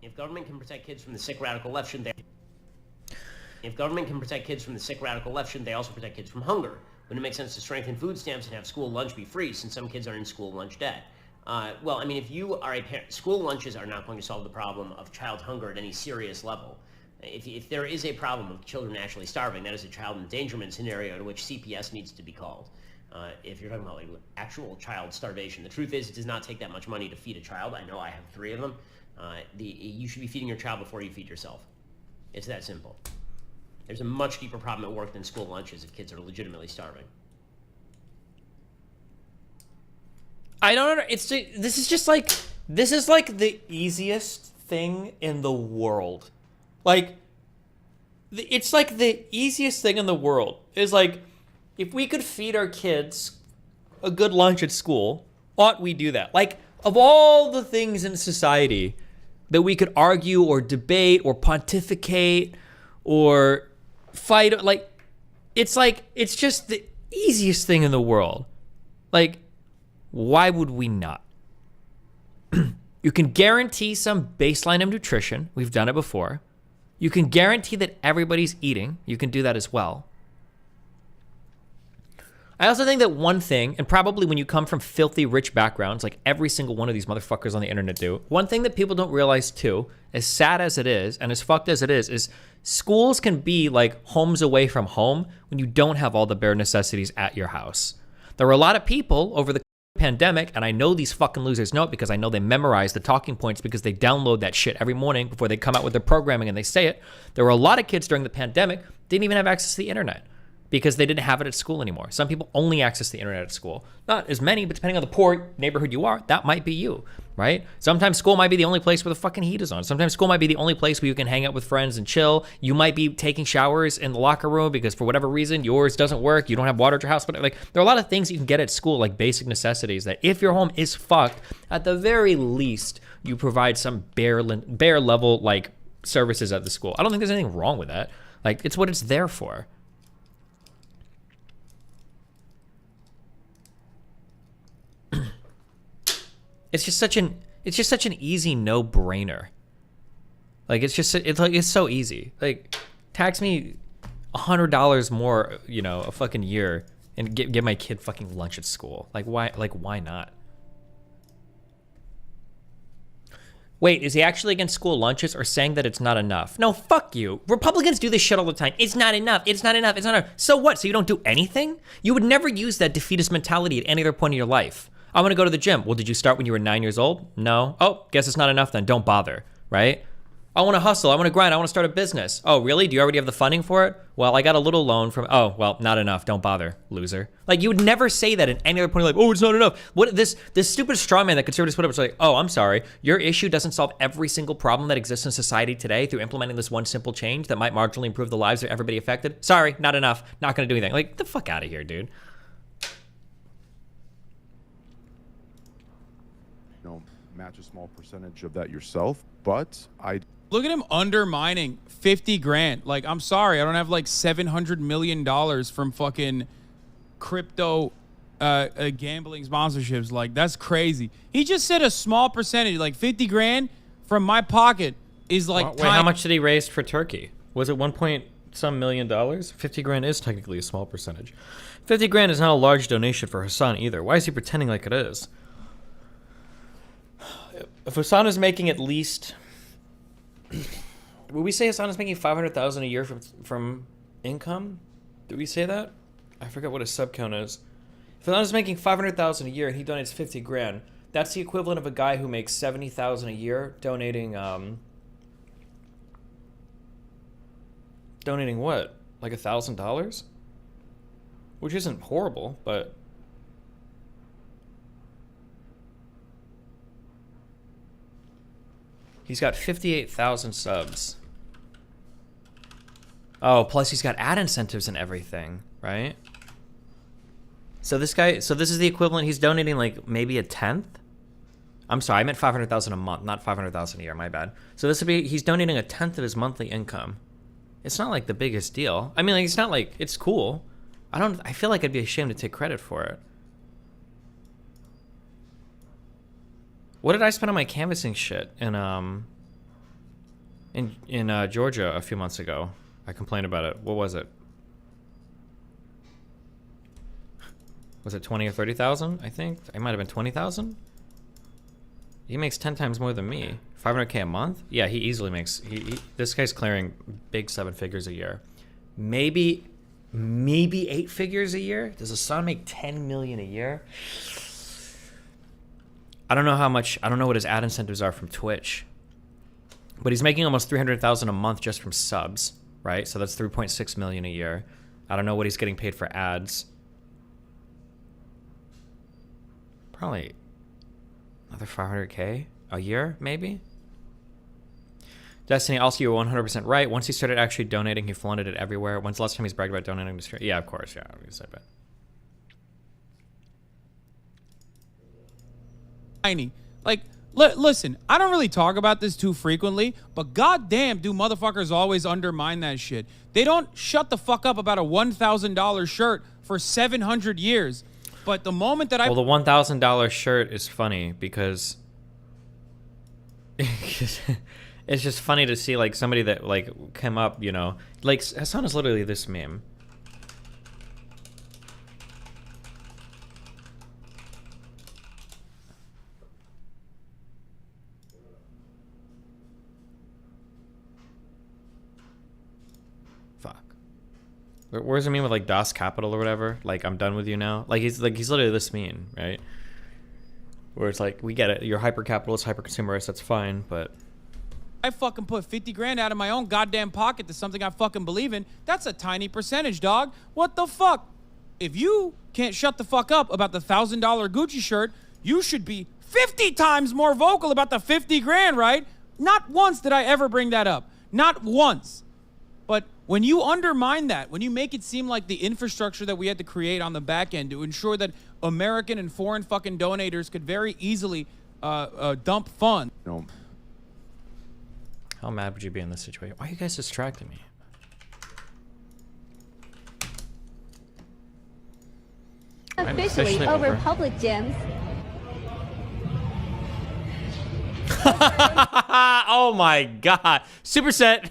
If government can protect kids from the sick radical left, shouldn't they? If government can protect kids from the sick radical left, shouldn't they also protect kids from hunger? Wouldn't it make sense to strengthen food stamps and have school lunch be free, since some kids are in school lunch debt? Well, I mean, if you are a parent, school lunches are not going to solve the problem of child hunger at any serious level. If there is a problem of children actually starving, that is a child endangerment scenario in which CPS needs to be called. If you're talking about like actual child starvation, the truth is it does not take that much money to feed a child. I know I have 3 of them. You should be feeding your child before you feed yourself. It's that simple. There's a much deeper problem at work than school lunches if kids are legitimately starving. I don't know. This is like the easiest thing in the world. Like, it's like the easiest thing in the world is like, if we could feed our kids a good lunch at school, ought we do that? Like, of all the things in society that we could argue or debate or pontificate or fight, it's just the easiest thing in the world. Like, why would we not? You can guarantee some baseline of nutrition. We've done it before. You can guarantee that everybody's eating. You can do that as well. I also think that one thing, and probably when you come from filthy rich backgrounds, like every single one of these motherfuckers on the internet do, one thing that people don't realize too, as sad as it is, and as fucked as it is schools can be like homes away from home when you don't have all the bare necessities at your house. There were a lot of people over the pandemic, and I know these fucking losers know it because I know they memorize the talking points because they download that shit every morning before they come out with their programming and they say it. There were a lot of kids during the pandemic didn't even have access to the internet because they didn't have it at school anymore. Some people only access the internet at school. Not as many, but depending on the poor neighborhood you are, that might be you, right? Sometimes school might be the only place where the fucking heat is on. Sometimes school might be the only place where you can hang out with friends and chill. You might be taking showers in the locker room because for whatever reason, yours doesn't work. You don't have water at your house. But like, there are a lot of things you can get at school, like basic necessities, that if your home is fucked, at the very least, you provide some bare level like services at the school. I don't think there's anything wrong with that. Like, it's what it's there for. It's just such an easy no-brainer. Like, it's so easy. Like, tax me $100 more, a fucking year and give my kid fucking lunch at school. Like, why not? Wait, is he actually against school lunches or saying that it's not enough? No, fuck you. Republicans do this shit all the time. It's not enough. It's not enough. It's not enough. So what? So you don't do anything? You would never use that defeatist mentality at any other point in your life. I want to go to the gym. Well, did you start when you were 9 years old? No. Oh, guess it's not enough then. Don't bother, right? I want to hustle. I want to grind. I want to start a business. Oh, really? Do you already have the funding for it? Well, I got a little loan from, oh, well, not enough. Don't bother, loser. Like, you would never say that at any other point. Like, oh, it's not enough. What this stupid straw man that conservatives put up is like, oh, I'm sorry. Your issue doesn't solve every single problem that exists in society today through implementing this one simple change that might marginally improve the lives of everybody affected. Sorry, not enough. Not going to do anything. Like, get the fuck out of here, dude. Match a small percentage of that yourself, but I look at him undermining 50 grand. Like, I'm sorry, I don't have like $700 million from fucking crypto gambling sponsorships. Like, that's crazy. He just said a small percentage, like 50 grand from my pocket is like wait, how much did he raise for Turkey? Was it 1 point some million dollars? 50 grand is technically a small percentage. 50 grand is not a large donation for Hasan either. Why is he pretending like it is? If Hasan is making at least, would we say Hasan is making $500,000 a year from income? Did we say that? I forget what his sub count is. If Hasan is making $500,000 a year and he donates 50 grand, that's the equivalent of a guy who makes $70,000 a year donating. Donating what? Like $1,000? Which isn't horrible, but. He's got 58,000 subs. Oh, plus he's got ad incentives and everything, right? So this is the equivalent. He's donating like maybe a tenth. I'm sorry, I meant 500,000 a month, not 500,000 a year. My bad. So he's donating a tenth of his monthly income. It's not like the biggest deal. I mean, like, it's not like it's cool. I feel like I'd be ashamed to take credit for it. What did I spend on my canvassing shit? And in Georgia a few months ago. I complained about it. What was it? Was it 20 or 30,000? I think it might have been 20,000. He makes 10 times more than me. 500K a month? Yeah, he easily makes. This guy's clearing big 7 figures a year. Maybe 8 figures a year. Does Hasan make 10 million a year? I don't know how much. I don't know what his ad incentives are from Twitch. But he's making almost 300,000 a month just from subs, right? So that's 3.6 million a year. I don't know what he's getting paid for ads. Probably another 500K a year, maybe. Destiny, also, you were 100% right. Once he started actually donating, he flaunted it everywhere. When's the last time he's bragged about donating to stream? Yeah, of course. Yeah, I bet. Tiny. Like, listen, I don't really talk about this too frequently, but goddamn, do motherfuckers always undermine that shit. They don't shut the fuck up about a $1,000 shirt for 700 years. But the moment that Well, the $1,000 shirt is funny because it's just funny to see like somebody that like came up, you know, like Hasan is literally this meme. Fuck. Where's the meme with like Das Capital or whatever? Like, I'm done with you now. Like he's literally this mean, right? Where it's like, we get it. You're hyper capitalist, hyper consumerist. That's fine, but I fucking put 50 grand out of my own goddamn pocket to something I fucking believe in. That's a tiny percentage, dog. What the fuck? If you can't shut the fuck up about the $1,000 Gucci shirt, you should be 50 times more vocal about the 50 grand, right? Not once did I ever bring that up. Not once. But when you undermine that, when you make it seem like the infrastructure that we had to create on the back end to ensure that American and foreign fucking donators could very easily dump funds. No. how mad would you be in this situation? Why are you guys distracting me? Officially over public gyms. Oh my god. Superset.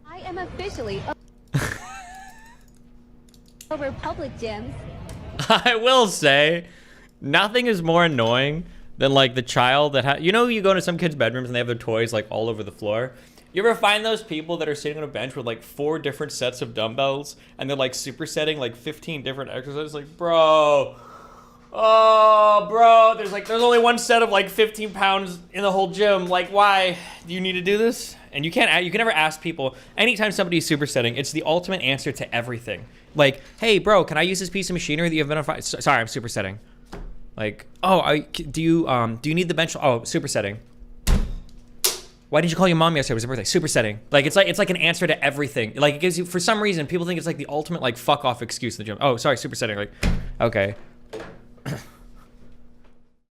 I am officially over public gyms. I will say, nothing is more annoying than like the child that you know, you go into some kids' bedrooms and they have their toys like all over the floor. You ever find those people that are sitting on a bench with like 4 different sets of dumbbells and they're like supersetting like 15 different exercises? Like, bro, oh, bro, there's only one set of like 15 pounds in the whole gym. Like, why do you need to do this? And you can never ask people. Anytime somebody's supersetting, it's the ultimate answer to everything. Like, hey, bro, can I use this piece of machinery that you've identified? Sorry, I'm supersetting. Like, oh, do you need the bench? Oh, supersetting. Why didn't you call your mom yesterday? It was her birthday. Supersetting. Like, it's like an answer to everything. Like, it gives you, for some reason, people think it's like the ultimate like fuck off excuse in the gym. Oh, sorry, supersetting. Like, okay.